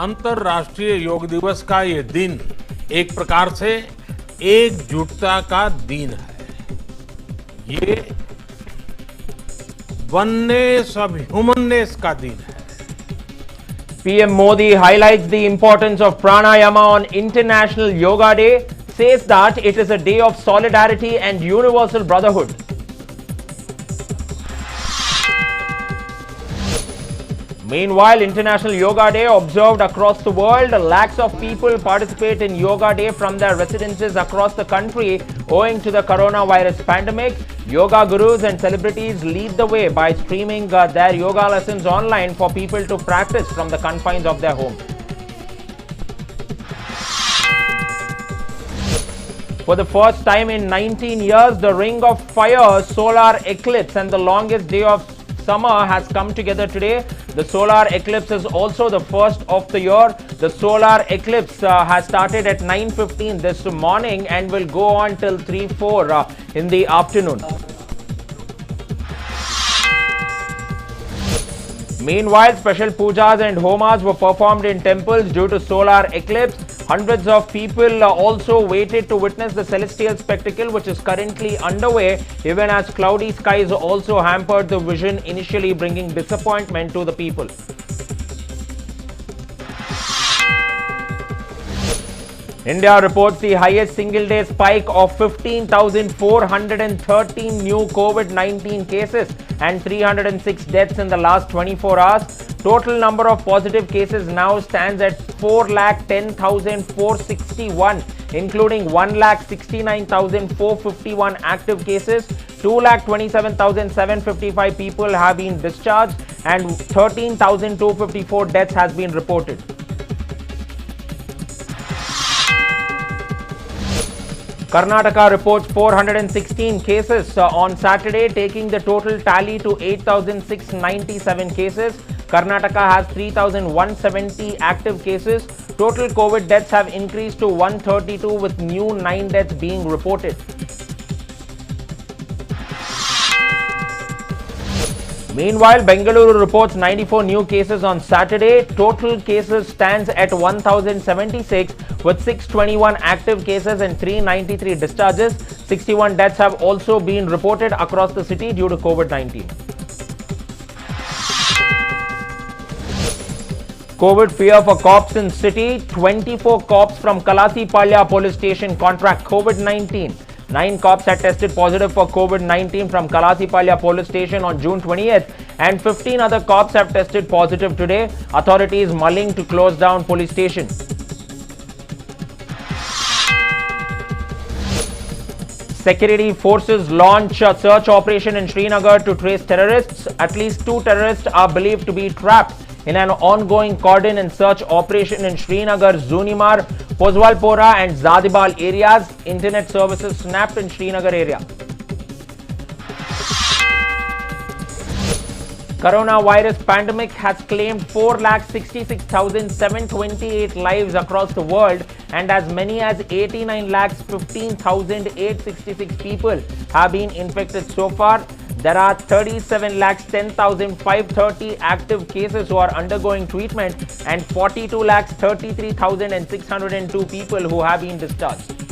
अंतर्राष्ट्रीय योग दिवस का ये दिन एक प्रकार से एकजुटता का दिन है। ये वननेस ऑफ ह्यूमननेस का दिन है। PM Modi highlights the importance of pranayama on International Yoga Day, says that it is a day of solidarity and universal brotherhood. Meanwhile, International Yoga Day observed across the world. Lakhs of people participate in Yoga Day from their residences across the country owing to the coronavirus pandemic. Yoga gurus and celebrities lead the way by streaming their yoga lessons online for people to practice from the confines of their home. For the first time in 19 years, the Ring of Fire solar eclipse and the longest day of summer has come together today. The solar eclipse is also the first of the year. The solar eclipse has started at 9:15 this morning and will go on till 3-4 in the afternoon. Meanwhile, special pujas and homas were performed in temples due to solar eclipse. Hundreds of people also waited to witness the celestial spectacle, which is currently underway, even as cloudy skies also hampered the vision, initially bringing disappointment to the people. India reports the highest single-day spike of 15,413 new COVID-19 cases and 306 deaths in the last 24 hours. Total number of positive cases now stands at 4,10,461, including 1,69,451 active cases. 2,27,755 people have been discharged and 13,254 deaths has been reported. Karnataka reports 416 cases on Saturday, taking the total tally to 8,697 cases. Karnataka has 3,170 active cases. Total COVID deaths have increased to 132, with new 9 deaths being reported. Meanwhile, Bengaluru reports 94 new cases on Saturday. Total cases stands at 1,076, with 621 active cases and 393 discharges. 61 deaths have also been reported across the city due to COVID-19. COVID fear for cops in city. 24 cops from Kalasipalya police station contract COVID-19. 9 cops had tested positive for COVID-19 from Kalasipalya police station on June 20th, and 15 other cops have tested positive today. Authorities mulling to close down police station. Security forces launch a search operation in Srinagar to trace terrorists. At least 2 terrorists are believed to be trapped in an ongoing cordon and search operation in Srinagar, Zunimar, Pozwalpora and Zadibal areas. Internet services snapped in Srinagar area. Coronavirus pandemic has claimed 4,66,728 lives across the world, and as many as 89,15,866 people have been infected so far. There are 37,10,530 active cases who are undergoing treatment and 42,33,602 people who have been discharged.